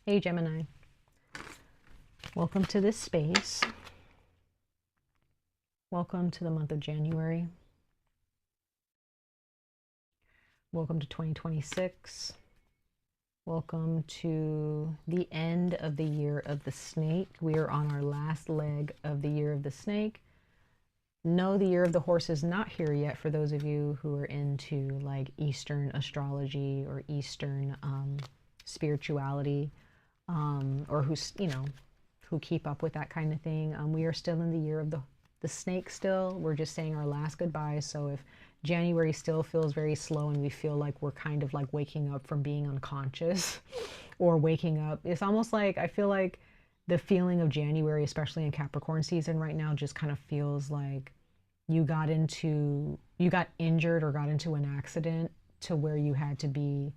Hey Gemini, welcome to this space. Welcome to the month of January. Welcome to 2026. Welcome to the end of the year of the snake. We are on our last leg of the year of the snake. No, the year of the horse is not here yet for those of you who are into like Eastern astrology or Eastern spirituality. Or who's, who keep up with that kind of thing. We are still in the year of the snake still. We're just saying our last goodbyes. So if January still feels very slow and we feel like we're kind of like waking up from being unconscious or waking up, it's almost like, I feel like the feeling of January, especially in Capricorn season right now, just kind of feels like you got injured or got into an accident to where you had to be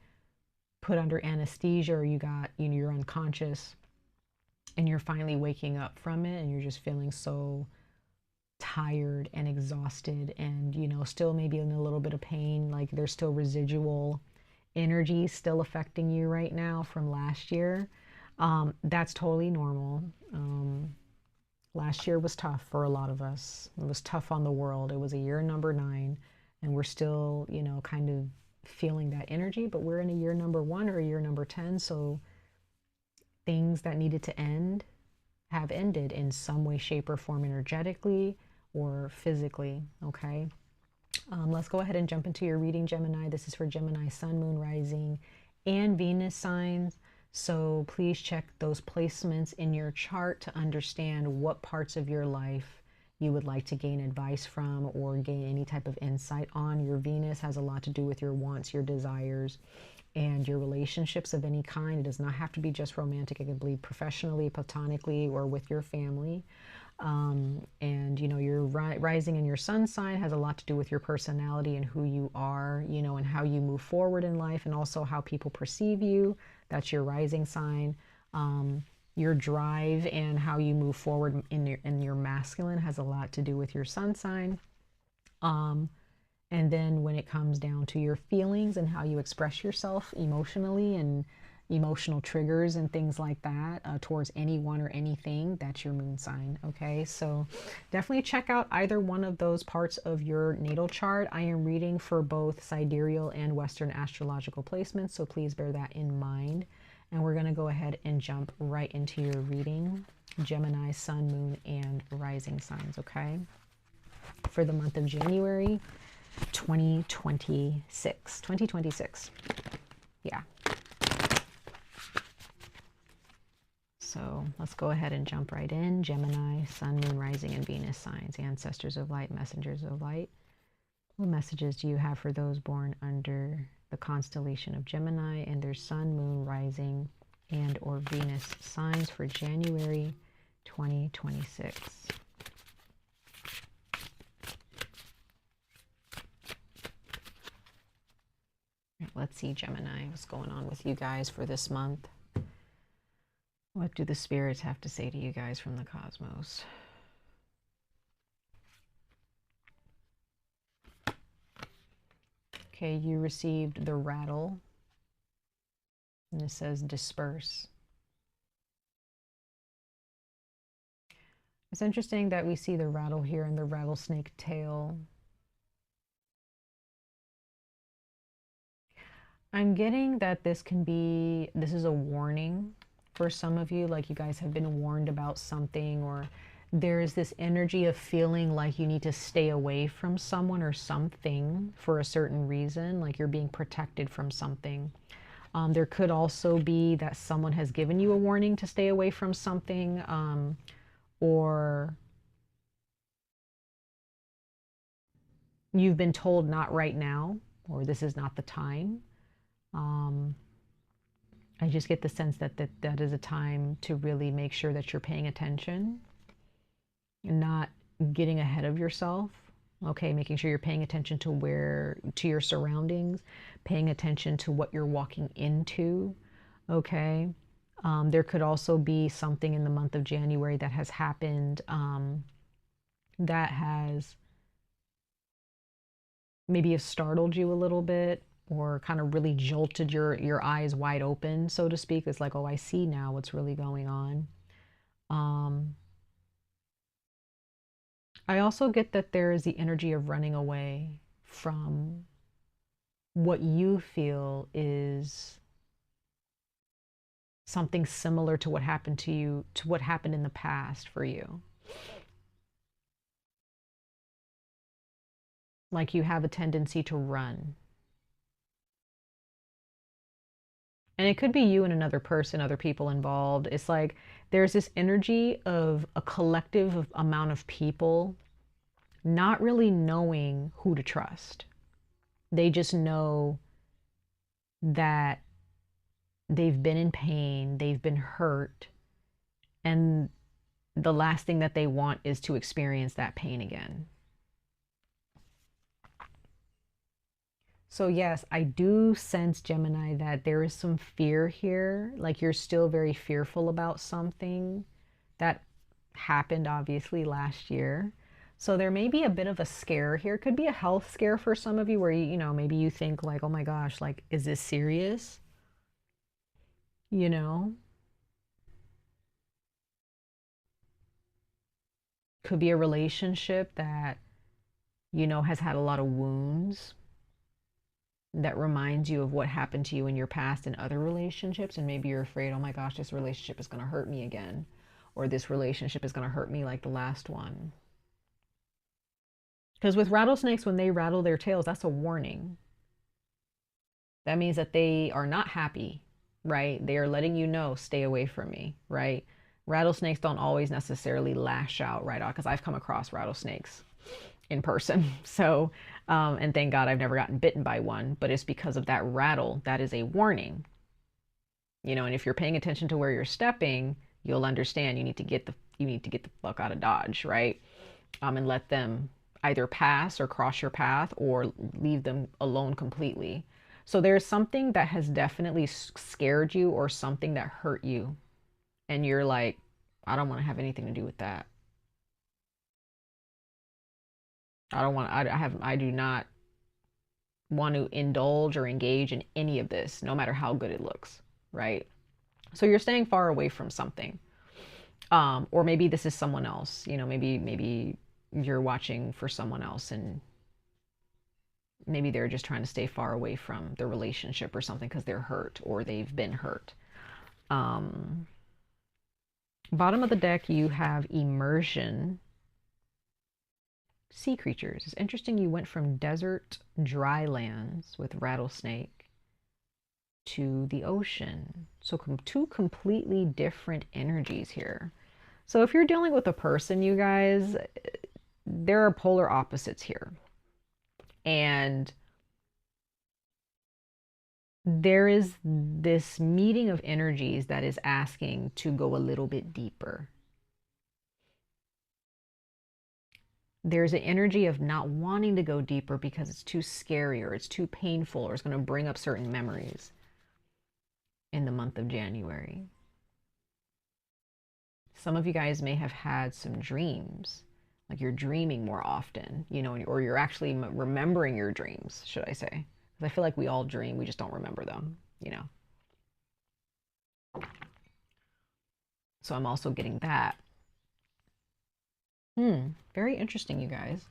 put under anesthesia, or you're unconscious and you're finally waking up from it and you're just feeling so tired and exhausted and still maybe in a little bit of pain, like there's still residual energy still affecting you right now from last year. That's totally normal. Last year was tough for a lot of us. It was tough on the world. It was a year number 9 and we're still kind of feeling that energy, but we're in a year number 1 or a year number 10, so things that needed to end have ended in some way, shape, or form, energetically or physically. Okay, let's go ahead and jump into your reading, Gemini. This is for Gemini sun, moon, rising, and Venus signs. So please check those placements in your chart to understand what parts of your life you would like to gain advice from or gain any type of insight on. Your Venus has a lot to do with your wants, your desires, and your relationships of any kind. It does not have to be just romantic. It can be professionally, platonically, or with your family. And your rising in your sun sign has a lot to do with your personality and who you are, and how you move forward in life, and also how people perceive you. That's your rising sign. Your drive and how you move forward in your masculine has a lot to do with your sun sign. And then when it comes down to your feelings and how you express yourself emotionally and emotional triggers and things like that towards anyone or anything, that's your moon sign. Okay, so definitely check out either one of those parts of your natal chart. I am reading for both sidereal and Western astrological placements, so please bear that in mind. And we're going to go ahead and jump right into your reading, Gemini sun, moon, and rising signs. Okay, for the month of January 2026. Yeah. So let's go ahead and jump right in. Gemini, sun, moon, rising, and Venus signs, ancestors of light, messengers of light. What messages do you have for those born under the constellation of Gemini and their sun, moon, rising, and or Venus signs for January 2026? Let's see, Gemini, what's going on with you guys for this month? What do the spirits have to say to you guys from the cosmos? Okay, you received the rattle, and it says disperse. It's interesting that we see the rattle here and the rattlesnake tail. I'm getting that this is a warning for some of you, like you guys have been warned about something, or there's this energy of feeling like you need to stay away from someone or something for a certain reason, like you're being protected from something. There could also be that someone has given you a warning to stay away from something, or you've been told not right now, or this is not the time. I just get the sense that that is a time to really make sure that you're paying attention and not getting ahead of yourself. Okay, making sure you're paying attention to your surroundings, paying attention to what you're walking into. Okay, there could also be something in the month of January that has happened that has maybe have startled you a little bit, or kind of really jolted your eyes wide open, so to speak. It's like, oh, I see now what's really going on. I also get that there is the energy of running away from what you feel is something similar to what happened to you, to what happened in the past for you. Like you have a tendency to run. And it could be you and another person, other people involved. It's like there's this energy of a collective amount of people not really knowing who to trust. They just know that they've been in pain, they've been hurt, and the last thing that they want is to experience that pain again. So yes, I do sense, Gemini, that there is some fear here. Like you're still very fearful about something that happened obviously last year. So there may be a bit of a scare here. It could be a health scare for some of you where you know, maybe you think like, oh my gosh, like, is this serious? You know? Could be a relationship that, you know, has had a lot of wounds that reminds you of what happened to you in your past in other relationships. And maybe you're afraid, oh my gosh, this relationship is going to hurt me again. Or this relationship is going to hurt me like the last one. Because with rattlesnakes, when they rattle their tails, that's a warning. That means that they are not happy, right? They are letting you know, stay away from me, right? Rattlesnakes don't always necessarily lash out right off, because I've come across rattlesnakes in person. So, and thank God I've never gotten bitten by one, but it's because of that rattle. That is a warning. You know, and if you're paying attention to where you're stepping, you'll understand you need to get the fuck out of Dodge, right? And let them either pass or cross your path or leave them alone completely. So there's something that has definitely scared you or something that hurt you. And you're like, I don't want to have anything to do with that. I do not want to indulge or engage in any of this, no matter how good it looks, right? So you're staying far away from something. Or maybe this is someone else, you know, maybe you're watching for someone else and maybe they're just trying to stay far away from the relationship or something because they're hurt or they've been hurt. Bottom of the deck, you have immersion. Sea creatures. It's interesting you went from desert, dry lands with rattlesnake to the ocean. So two completely different energies here. So if you're dealing with a person, you guys, there are polar opposites here. And there is this meeting of energies that is asking to go a little bit deeper. There's an energy of not wanting to go deeper because it's too scary or it's too painful or it's going to bring up certain memories in the month of January. Some of you guys may have had some dreams, like you're dreaming more often, you know, or you're actually remembering your dreams, should I say? Because I feel like we all dream, we just don't remember them, you know. So I'm also getting that. Very interesting, you guys.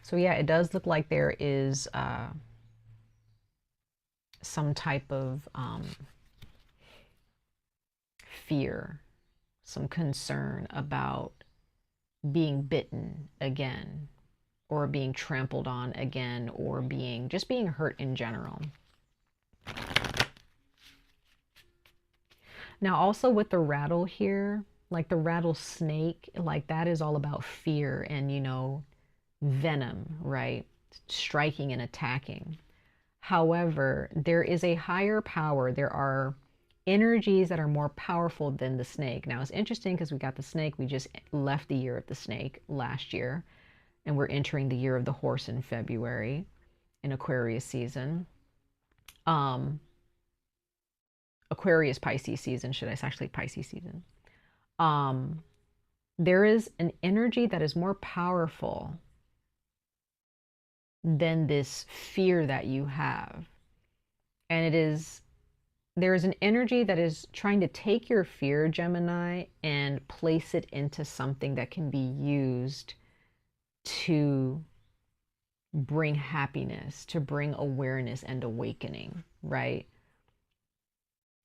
So yeah, it does look like there is some type of fear, some concern about being bitten again, or being trampled on again, or just being hurt in general. Now also with the rattle here, like the rattlesnake, like that is all about fear and, you know, venom, right? Striking and attacking. However, there is a higher power. There are energies that are more powerful than the snake. Now it's interesting because we got the snake. We just left the year of the snake last year, and we're entering the year of the horse in February in Aquarius season. Aquarius Pisces season, should I say, actually Pisces season. There is an energy that is more powerful than this fear that you have. And there is an energy that is trying to take your fear, Gemini, and place it into something that can be used to bring happiness, to bring awareness and awakening, right?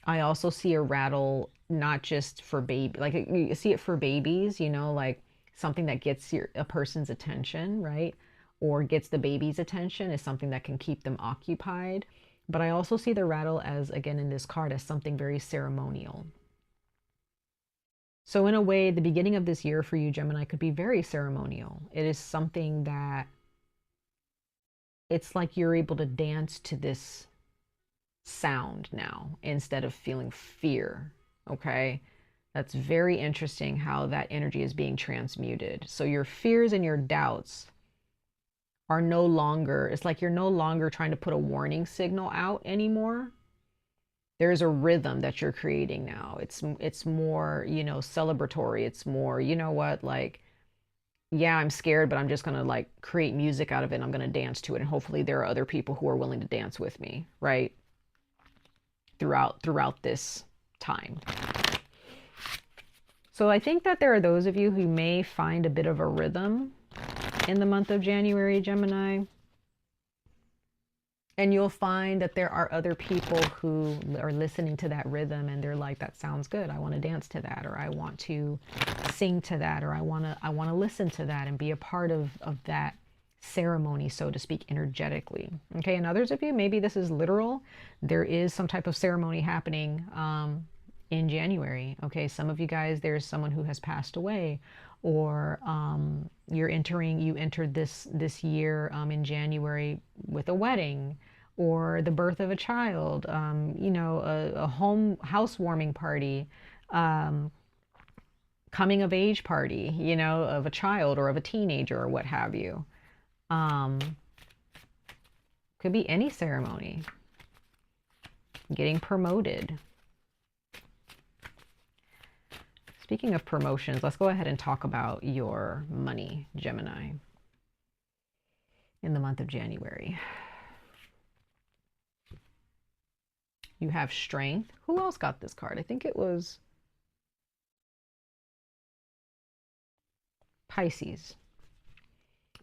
I also see a rattle not just for baby, like you see it for babies, like something that gets a person's attention, right? Or gets the baby's attention is something that can keep them occupied. But I also see the rattle as, again, in this card, as something very ceremonial. So in a way, the beginning of this year for you, Gemini, could be very ceremonial. It is something that it's like you're able to dance to this sound now instead of feeling fear. Okay. That's very interesting how that energy is being transmuted. So your fears and your doubts are no longer, it's like you're no longer trying to put a warning signal out anymore. There's a rhythm that you're creating now. It's more, celebratory. It's more, like, yeah, I'm scared, but I'm just going to like create music out of it. And I'm going to dance to it. And hopefully there are other people who are willing to dance with me, right? Throughout this time. So I think that there are those of you who may find a bit of a rhythm in the month of January, Gemini. And you'll find that there are other people who are listening to that rhythm and they're like, that sounds good. I want to dance to that, or I want to sing to that, or I want to listen to that and be a part of that ceremony, so to speak, energetically. Okay, and others of you, maybe this is literal. There is some type of ceremony happening in January. Okay, some of you guys, there's someone who has passed away, or you entered this year in January with a wedding, or the birth of a child, a housewarming party, coming of age party, of a child or of a teenager or what have you. Could be any ceremony. Getting promoted. Speaking of promotions, let's go ahead and talk about your money, Gemini, in the month of January. You have strength. Who else got this card? I think it was Pisces.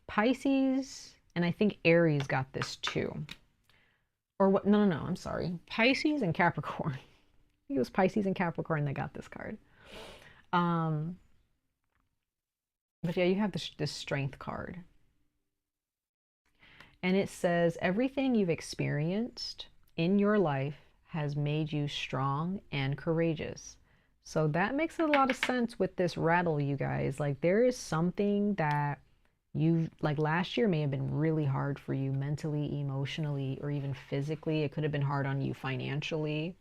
Pisces, and I think Aries got this too. Or what? No, I'm sorry. Pisces and Capricorn. I think it was Pisces and Capricorn that got this card. But yeah, you have this strength card. And it says, everything you've experienced in your life has made you strong and courageous. So that makes a lot of sense with this rattle, you guys. Like, there is something that like last year may have been really hard for you mentally, emotionally, or even physically. It could have been hard on you financially.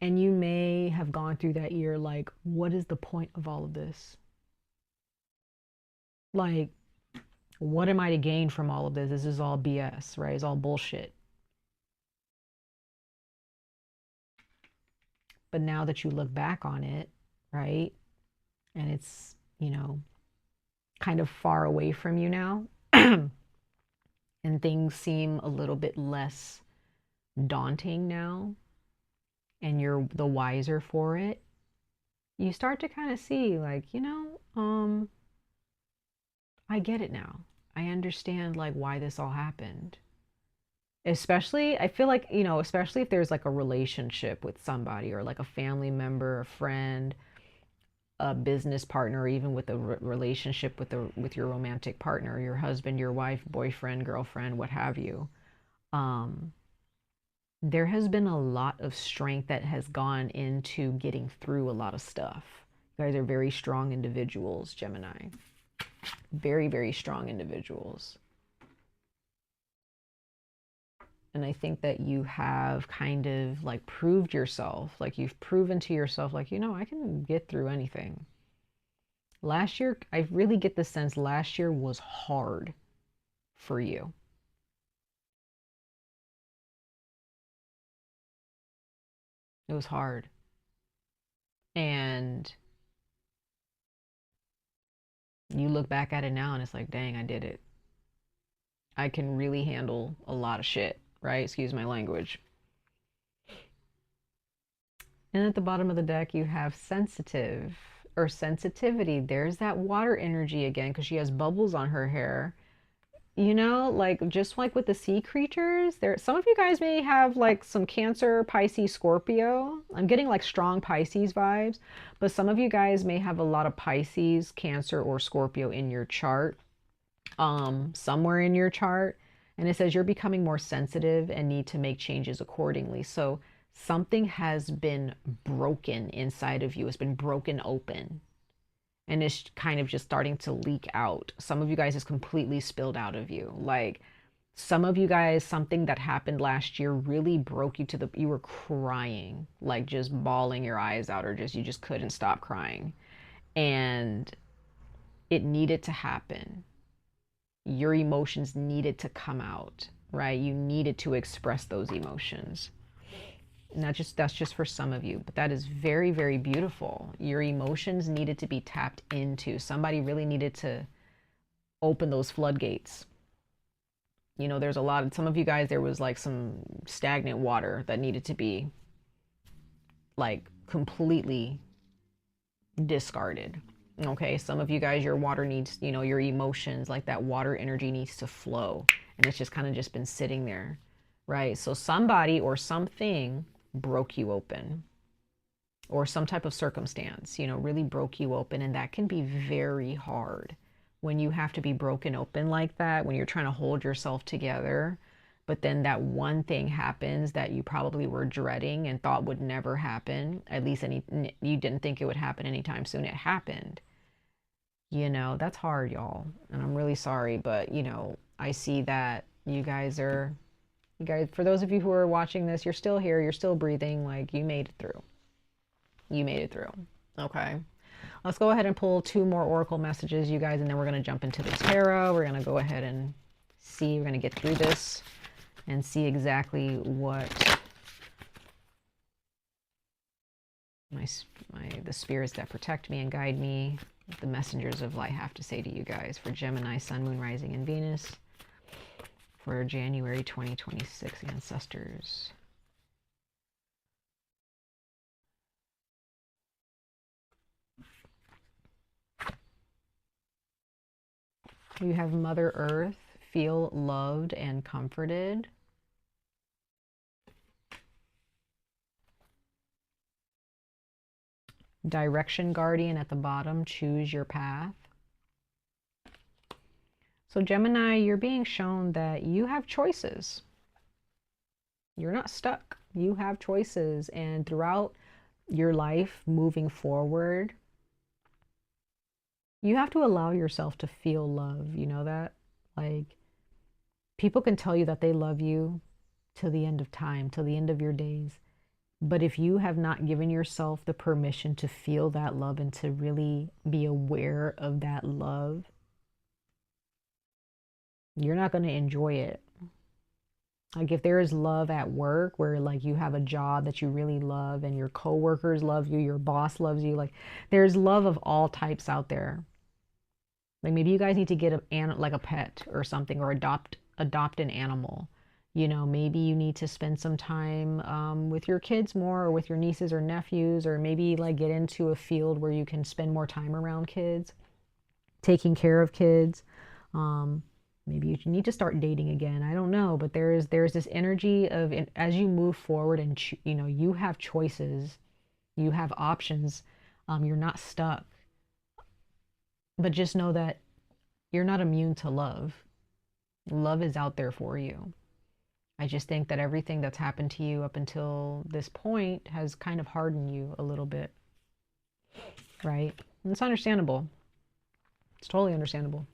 And you may have gone through that year like, what is the point of all of this? Like, what am I to gain from all of this? This is all BS, right? It's all bullshit. But now that you look back on it, right? And it's, kind of far away from you now, and things seem a little bit less daunting now, and you're the wiser for it, you start to kind of see like, I get it now. I understand like why this all happened. Especially, I feel like, especially if there's like a relationship with somebody, or like a family member, a friend, a business partner, or even with a relationship with your romantic partner, your husband, your wife, boyfriend, girlfriend, what have you. There has been a lot of strength that has gone into getting through a lot of stuff. You guys are very strong individuals, Gemini. Very, very strong individuals. And I think that you have kind of like proved yourself, like you've proven to yourself, like, I can get through anything. Last year, I really get the sense last year was hard for you. It was hard. And you look back at it now and it's like, dang, I did it. I can really handle a lot of shit, right? Excuse my language. And at the bottom of the deck, you have sensitive or sensitivity. There's that water energy again because she has bubbles on her hair. You know, like just like with the sea creatures, there some of you guys may have like some Cancer, Pisces, Scorpio. I'm getting like strong Pisces vibes, but some of you guys may have a lot of Pisces, Cancer, or Scorpio in your chart, somewhere in your chart. And it says you're becoming more sensitive and need to make changes accordingly. So something has been broken inside of you. It's been broken open and it's kind of just starting to leak out. Some of you guys is completely spilled out of you. Like some of you guys, something that happened last year really broke you to the, you were crying, like just bawling your eyes out, or just, you just couldn't stop crying. And it needed to happen. Your emotions needed to come out, right? You needed to express those emotions. Not just, that's just for some of you, but that is very, very beautiful. Your emotions needed to be tapped into. Somebody really needed to open those floodgates. You know, there's a lot of, some of you guys, there was like some stagnant water that needed to be like completely discarded. Okay, some of you guys, your water needs, you know, your emotions, like that water energy needs to flow, and it's just kind of just been sitting there, right? So somebody or something broke you open, or some type of circumstance, you know, really broke you open. And that can be very hard when you have to be broken open like that, when you're trying to hold yourself together, but then that one thing happens that you probably were dreading and thought would never happen. At least you didn't think it would happen anytime soon. It happened. You know, that's hard, y'all. And I'm really sorry, but you know, I see that you guys, for those of you who are watching this, you're still here, you're still breathing, like you made it through. You made it through. Okay. Let's go ahead and pull 2 more oracle messages, you guys, and then we're going to jump into the tarot. We're going to go ahead and see, we're going to get through this and see exactly what the spirits that protect me and guide me, the messengers of light, have to say to you guys for Gemini, Sun, Moon, Rising, and Venus for January 2026, ancestors. You have Mother Earth, feel loved and comforted. Direction guardian at the bottom, choose your path. So Gemini, you're being shown that you have choices. You're not stuck. You have choices. And throughout your life moving forward, you have to allow yourself to feel love. You know that? Like, people can tell you that they love you till the end of time, till the end of your days. But if you have not given yourself the permission to feel that love and to really be aware of that love, you're not going to enjoy it. Like if there is love at work where like you have a job that you really love and your coworkers love you, your boss loves you, like there's love of all types out there. Like maybe you guys need to get like a pet or something, or adopt an animal. You know, maybe you need to spend some time with your kids more, or with your nieces or nephews, or maybe like get into a field where you can spend more time around kids, taking care of kids. Maybe you need to start dating again. I don't know, but there's this energy of, as you move forward and you know, you have choices, you have options. You're not stuck. But just know that you're not immune to love. Love is out there for you. I just think that everything that's happened to you up until this point has kind of hardened you a little bit, right? And it's understandable. It's totally understandable.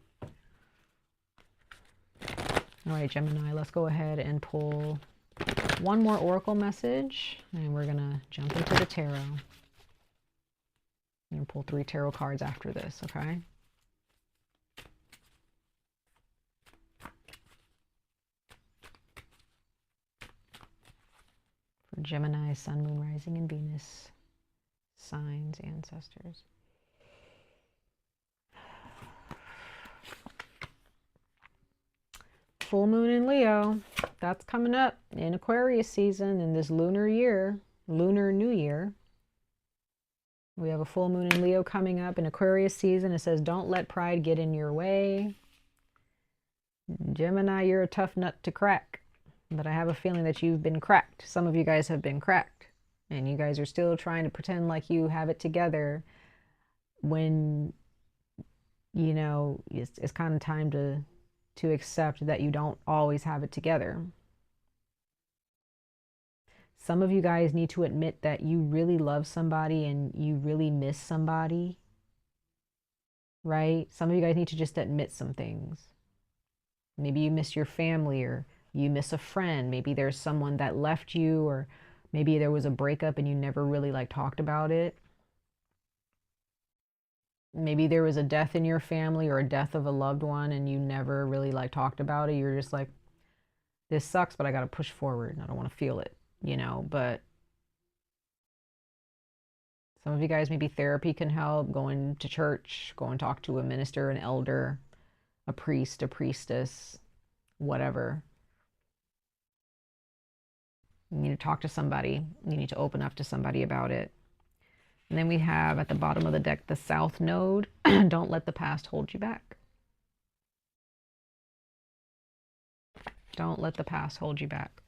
All right, Gemini, let's go ahead and pull 1 more oracle message, and we're gonna jump into the tarot. I'm gonna pull 3 tarot cards after this, okay? For Gemini, Sun, Moon, Rising, and Venus signs, ancestors. full moon in Leo. That's coming up in Aquarius season in this lunar year, lunar new year. We have a full moon in Leo coming up in Aquarius season. It says, don't let pride get in your way. Gemini, you're a tough nut to crack. But I have a feeling that you've been cracked. Some of you guys have been cracked. And you guys are still trying to pretend like you have it together when, you know, it's kind of time to accept that you don't always have it together. Some of you guys need to admit that you really love somebody and you really miss somebody, right? Some of you guys need to just admit some things. Maybe you miss your family, or you miss a friend. Maybe there's someone that left you, or maybe there was a breakup and you never really like talked about it. Maybe there was a death in your family or a death of a loved one and you never really like talked about it. You're just like, this sucks, but I got to push forward and I don't want to feel it, you know. But some of you guys, maybe therapy can help. Going to church, go and talk to a minister, an elder, a priest, a priestess, whatever. You need to talk to somebody. You need to open up to somebody about it. And then we have at the bottom of the deck, the South Node. Don't let the past hold you back. Don't let the past hold you back.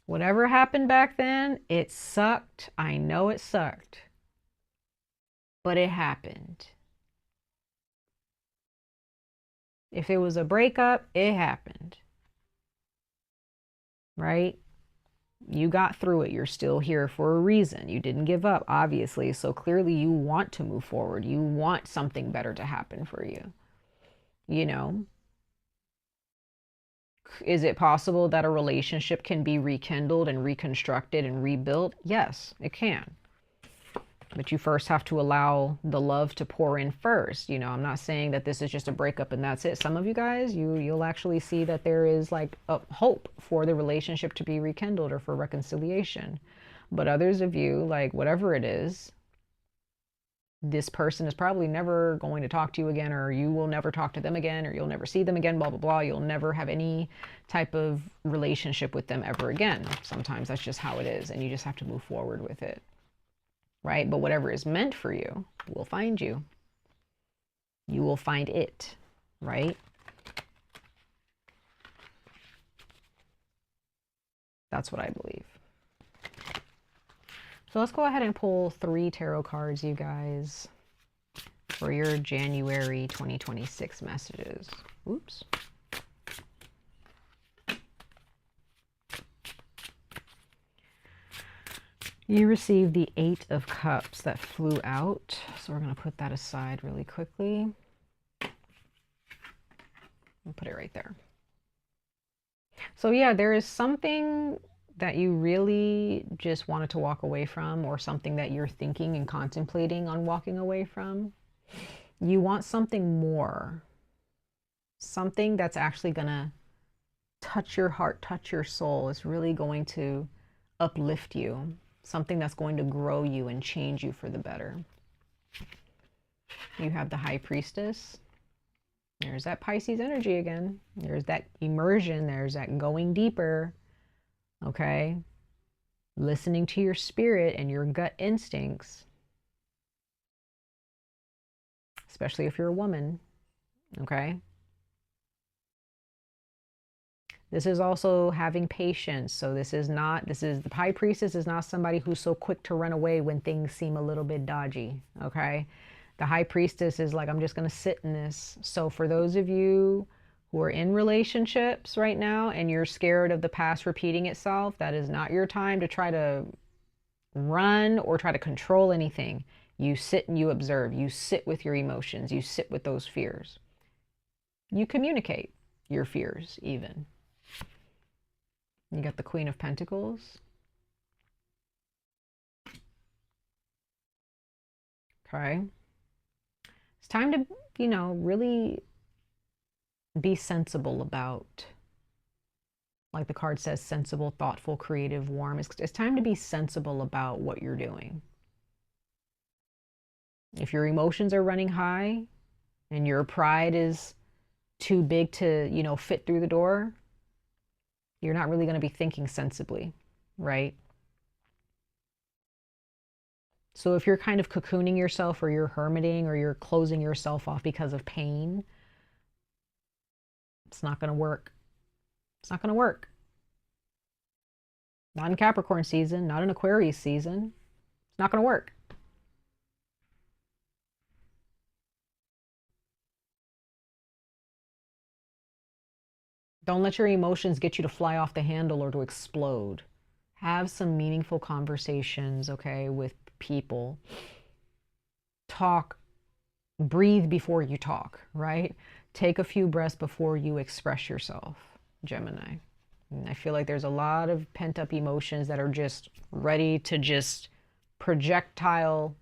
Whatever happened back then, it sucked. I know it sucked. But it happened. If it was a breakup, it happened. Right? You got through it. You're still here for a reason. You didn't give up, obviously. So clearly you want to move forward. You want something better to happen for you. You know? Is it possible that a relationship can be rekindled and reconstructed and rebuilt? Yes, it can. But you first have to allow the love to pour in first. You know, I'm not saying that this is just a breakup and that's it. Some of you guys, you'll actually see that there is like a hope for the relationship to be rekindled or for reconciliation. But others of you, like whatever it is, this person is probably never going to talk to you again, or you will never talk to them again, or you'll never see them again, blah, blah, blah. You'll never have any type of relationship with them ever again. Sometimes that's just how it is, and you just have to move forward with it. Right? But whatever is meant for you will find you. You will find it, right? That's what I believe. So let's go ahead and pull 3 tarot cards, you guys, for your January 2026 messages. Oops. You received the 8 of Cups that flew out. So we're going to put that aside really quickly. I'll put it right there. So yeah, there is something that you really just wanted to walk away from, or something that you're thinking and contemplating on walking away from. You want something more. Something that's actually going to touch your heart, touch your soul. It's really going to uplift you. Something that's going to grow you and change you for the better. You have the High Priestess. There's that Pisces energy again. There's that immersion. There's that going deeper. Okay? Listening to your spirit and your gut instincts. Especially if you're a woman. Okay? This is also having patience. So the High Priestess is not somebody who's so quick to run away when things seem a little bit dodgy, okay? The High Priestess is like, I'm just going to sit in this. So for those of you who are in relationships right now and you're scared of the past repeating itself, that is not your time to try to run or try to control anything. You sit and you observe. You sit with your emotions. You sit with those fears. You communicate your fears even. You got the Queen of Pentacles. Okay. It's time to, you know, really be sensible about, like the card says, sensible, thoughtful, creative, warm. It's time to be sensible about what you're doing. If your emotions are running high and your pride is too big to, you know, fit through the door, you're not really going to be thinking sensibly, right? So if you're kind of cocooning yourself, or you're hermiting, or you're closing yourself off because of pain, it's not going to work. It's not going to work. Not in Capricorn season, not in Aquarius season. It's not going to work. Don't let your emotions get you to fly off the handle or to explode. Have some meaningful conversations, okay, with people. Talk, breathe before you talk, right? Take a few breaths before you express yourself, Gemini. And I feel like there's a lot of pent-up emotions that are just ready to just projectile,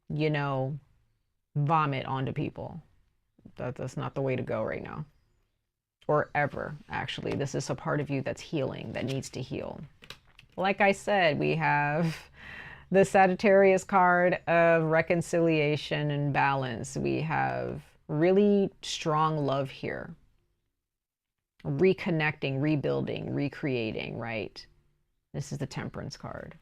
you know, vomit onto people. That's not the way to go right now. Or ever, actually. This is a part of you that's healing, that needs to heal. Like I said, we have the Sagittarius card of reconciliation and balance. We have really strong love here. Reconnecting, rebuilding, recreating, right? This is the Temperance card.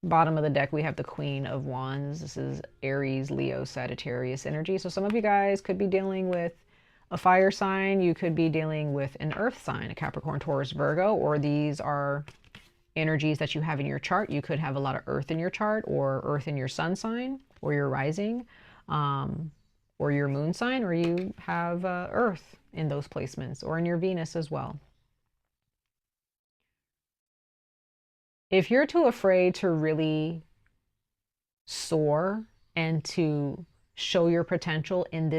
Bottom of the deck, we have the Queen of Wands. This is Aries, Leo, Sagittarius energy. So some of you guys could be dealing with a fire sign. You could be dealing with an earth sign, a Capricorn, Taurus, Virgo, or these are energies that you have in your chart. You could have a lot of earth in your chart, or earth in your sun sign, or your rising, or your moon sign, or you have earth in those placements, or in your Venus as well. If you're too afraid to really soar and to show your potential in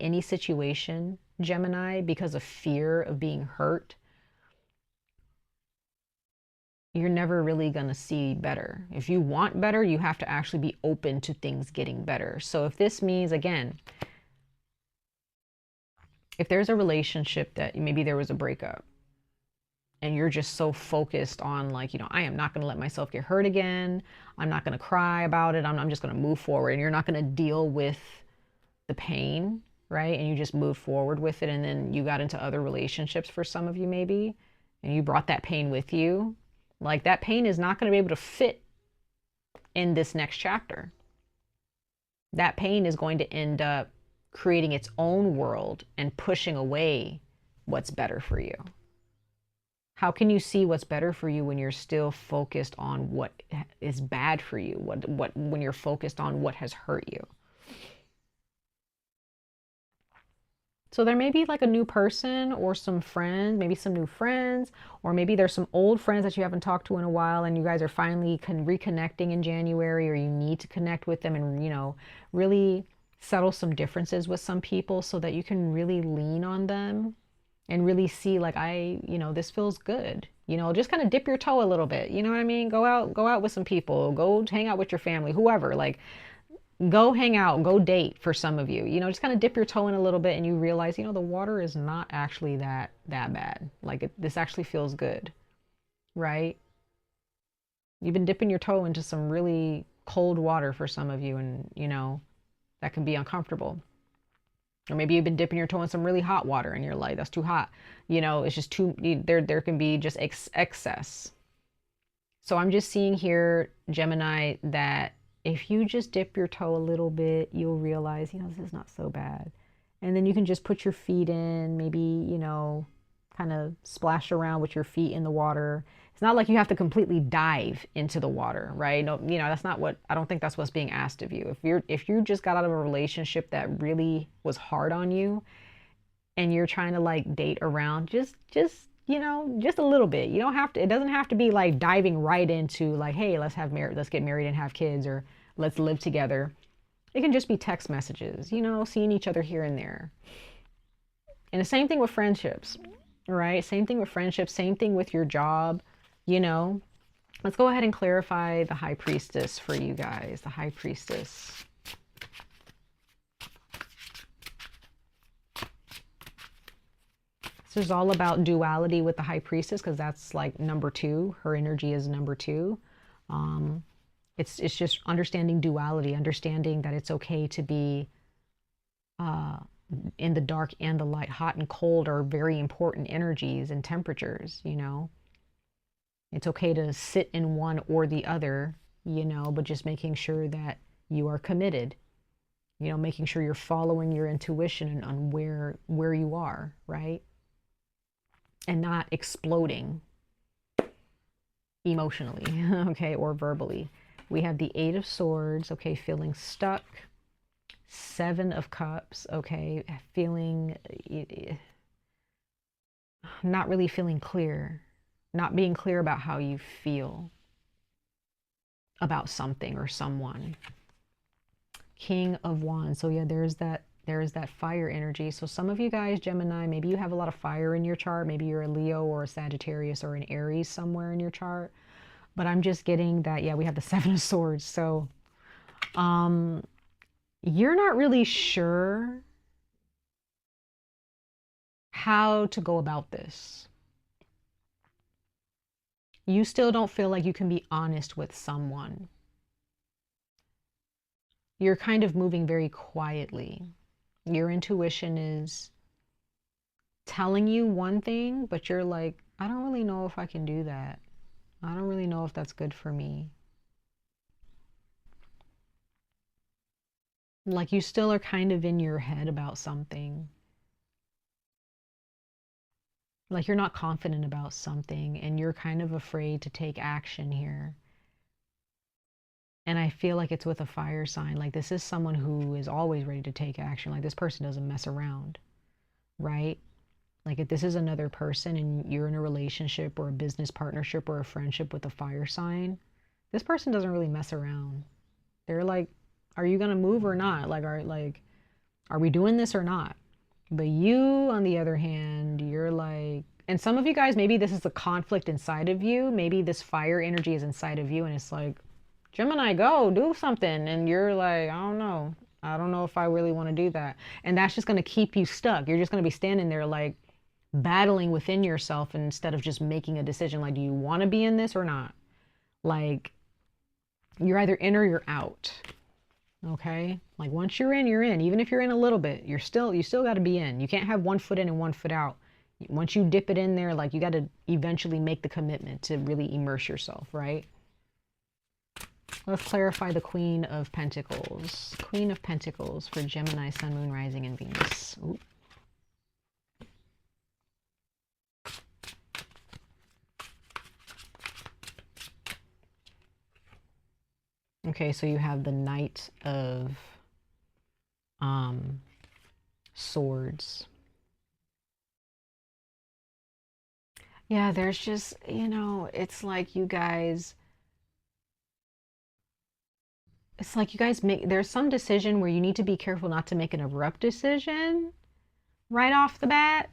any situation, Gemini, because of fear of being hurt, you're never really going to see better. If you want better, you have to actually be open to things getting better. So if this means, again, if there's a relationship that maybe there was a breakup, and you're just so focused on, like, you know, I am not going to let myself get hurt again. I'm not going to cry about it. I'm just going to move forward. And you're not going to deal with the pain, right? And you just move forward with it. And then you got into other relationships, for some of you maybe, and you brought that pain with you. Like, that pain is not going to be able to fit in this next chapter. That pain is going to end up creating its own world and pushing away what's better for you. How can you see what's better for you when you're still focused on what is bad for you? When you're focused on what has hurt you? So there may be like a new person or some friends, maybe some new friends, or maybe there's some old friends that you haven't talked to in a while, and you guys are finally reconnecting in January, or you need to connect with them and, you know, really settle some differences with some people so that you can really lean on them and really see, like, you know, this feels good. You know, just kind of dip your toe a little bit. You know what I mean? Go out with some people, go hang out with your family, whoever, like, go hang out, go date for some of you. You know, just kind of dip your toe in a little bit, and you realize, you know, the water is not actually that bad. Like, this actually feels good, right? You've been dipping your toe into some really cold water for some of you, and, you know, that can be uncomfortable. Or maybe you've been dipping your toe in some really hot water and you're like, that's too hot. You know, it's just too, there can be just excess. So I'm just seeing here, Gemini, that if you just dip your toe a little bit, you'll realize, you know, this is not so bad. And then you can just put your feet in, maybe, you know, kind of splash around with your feet in the water. It's not like you have to completely dive into the water, right? No, you know, that's not what, I don't think that's what's being asked of you. If you just got out of a relationship that really was hard on you, and you're trying to like date around, just you know, just a little bit. You don't have to, it doesn't have to be like diving right into like, hey, let's get married and have kids, or let's live together. It can just be text messages, you know, seeing each other here and there. And the same thing with friendships, right? Same thing with friendships, same thing with your job, you know. Let's go ahead and clarify the High Priestess for you guys, the High Priestess. This is all about duality with the High Priestess, because that's like number 2. Her energy is number 2. It's just understanding duality, understanding that it's okay to be in the dark and the light. Hot and cold are very important energies and temperatures, you know. It's okay to sit in one or the other, you know, but just making sure that you are committed, you know, making sure you're following your intuition on where you are, right? And not exploding emotionally, okay, or verbally. We have the Eight of Swords, okay, feeling stuck. Seven of Cups, okay, feeling, not really feeling clear, not being clear about how you feel about something or someone. King of Wands, so yeah, there's that fire energy. So some of you guys, Gemini, maybe you have a lot of fire in your chart. Maybe you're a Leo or a Sagittarius or an Aries somewhere in your chart. But I'm just getting that, yeah, we have the Seven of Swords. So you're not really sure how to go about this. You still don't feel like you can be honest with someone. You're kind of moving very quietly. Your intuition is telling you one thing, but you're like, I don't really know if I can do that. I don't really know if that's good for me. Like you still are kind of in your head about something. Like you're not confident about something and you're kind of afraid to take action here. And I feel like it's with a fire sign. Like this is someone who is always ready to take action. Like this person doesn't mess around, right? Like if this is another person and you're in a relationship or a business partnership or a friendship with a fire sign, this person doesn't really mess around. They're like, are you going to move or not? Like, are we doing this or not? But you, on the other hand, you're like, and some of you guys, maybe this is a conflict inside of you. Maybe this fire energy is inside of you and it's like, Gemini, go do something. And you're like, I don't know. I don't know if I really want to do that. And that's just going to keep you stuck. You're just going to be standing there like battling within yourself instead of just making a decision. Like, do you want to be in this or not? Like, you're either in or you're out. Okay? Like once you're in, you're in. Even if you're in a little bit, you still got to be in. You can't have one foot in and one foot out. Once you dip it in there, like you got to eventually make the commitment to really immerse yourself, right? Let's clarify the Queen of Pentacles. Queen of Pentacles for Gemini, Sun, Moon, Rising, and Venus. Ooh. Okay, so you have the Knight of Swords. Yeah, there's just, you know, it's like you guys make, there's some decision where you need to be careful not to make an abrupt decision right off the bat.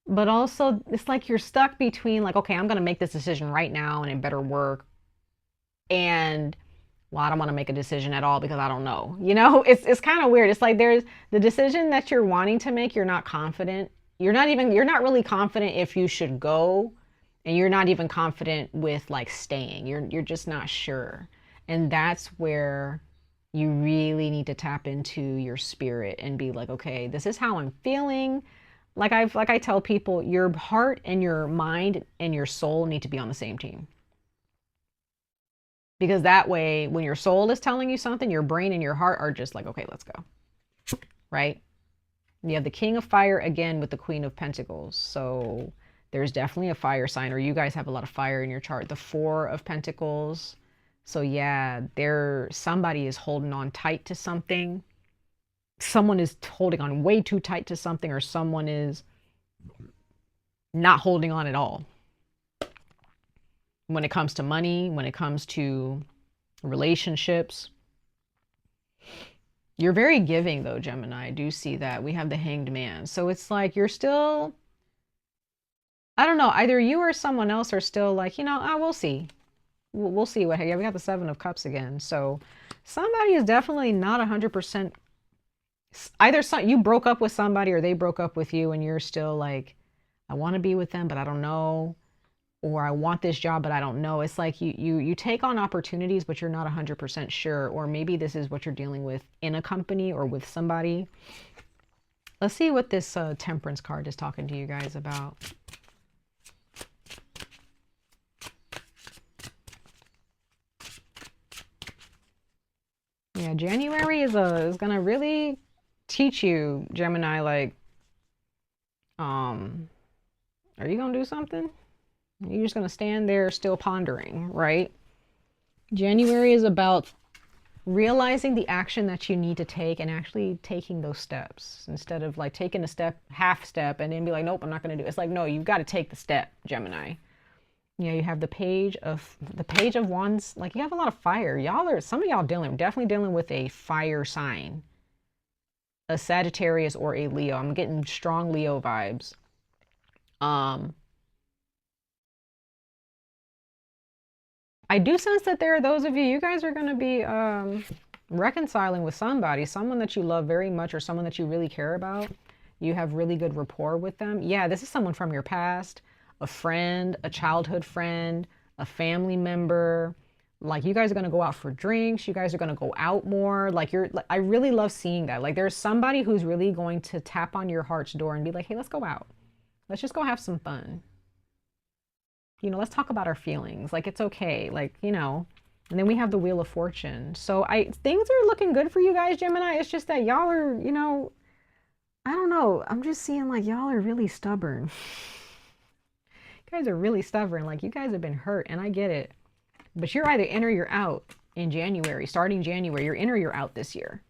But also, it's like you're stuck between like, okay, I'm going to make this decision right now and it better work. And well, I don't want to make a decision at all because I don't know. You know, it's kind of weird. It's like there's the decision that you're wanting to make, you're not confident. You're not really confident if you should go, and you're not even confident with like staying. You're just not sure. And that's where you really need to tap into your spirit and be like, okay, this is how I'm feeling. Like I tell people, your heart and your mind and your soul need to be on the same team. Because that way, when your soul is telling you something, your brain and your heart are just like, okay, let's go. Right? You have the King of Fire again with the Queen of Pentacles. So there's definitely a fire sign, or you guys have a lot of fire in your chart. The Four of Pentacles. So yeah, somebody is holding on tight to something. Someone is holding on way too tight to something, or someone is not holding on at all. When it comes to money, when it comes to relationships. You're very giving though, Gemini. I do see that. We have the Hanged Man. So it's like you're still, I don't know, either you or someone else are still like, you know, we'll see. We'll see what, yeah, we got the Seven of Cups again. So somebody is definitely not 100%, either you broke up with somebody or they broke up with you and you're still like, I want to be with them, but I don't know. Or I want this job, but I don't know. It's like you take on opportunities, but you're not 100% sure. Or maybe this is what you're dealing with in a company or with somebody. Let's see what this Temperance card is talking to you guys about. Yeah, January is gonna really teach you, Gemini, like, are you gonna do something? You're just gonna stand there still pondering, right? January is about realizing the action that you need to take and actually taking those steps instead of like taking a step, half step, and then be like, nope, I'm not gonna do it. It's like, no, you've got to take the step, Gemini. Yeah, you have the page of wands. Like, you have a lot of fire. Some of y'all definitely dealing with a fire sign, a Sagittarius or a Leo. I'm getting strong Leo vibes. I do sense that there are those of you, you guys are going to be reconciling with somebody, someone that you love very much or someone that you really care about. You have really good rapport with them. Yeah, this is someone from your past, a friend, a childhood friend, a family member. Like, you guys are going to go out for drinks. You guys are going to go out more. Like, I really love seeing that. Like, there's somebody who's really going to tap on your heart's door and be like, hey, let's go out. Let's just go have some fun. You know, let's talk about our feelings. Like, it's okay. Like, you know, and then we have the Wheel of Fortune. So things are looking good for you guys, Gemini. It's just that y'all are, you know, I don't know. I'm just seeing like y'all are really stubborn. You guys are really stubborn. Like, you guys have been hurt, and I get it. But you're either in or you're out in January. Starting January, you're in or you're out this year.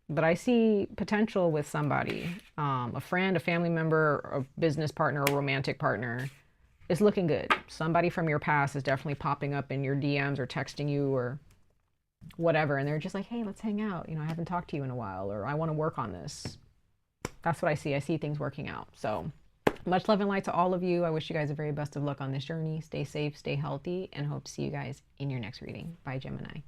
But I see potential with somebody, a friend, a family member, a business partner, a romantic partner. It's looking good. Somebody from your past is definitely popping up in your DMs or texting you or whatever. And they're just like, hey, let's hang out. You know, I haven't talked to you in a while, or I want to work on this. That's what I see. I see things working out. So much love and light to all of you. I wish you guys the very best of luck on this journey. Stay safe, stay healthy, and hope to see you guys in your next reading. Bye, Gemini.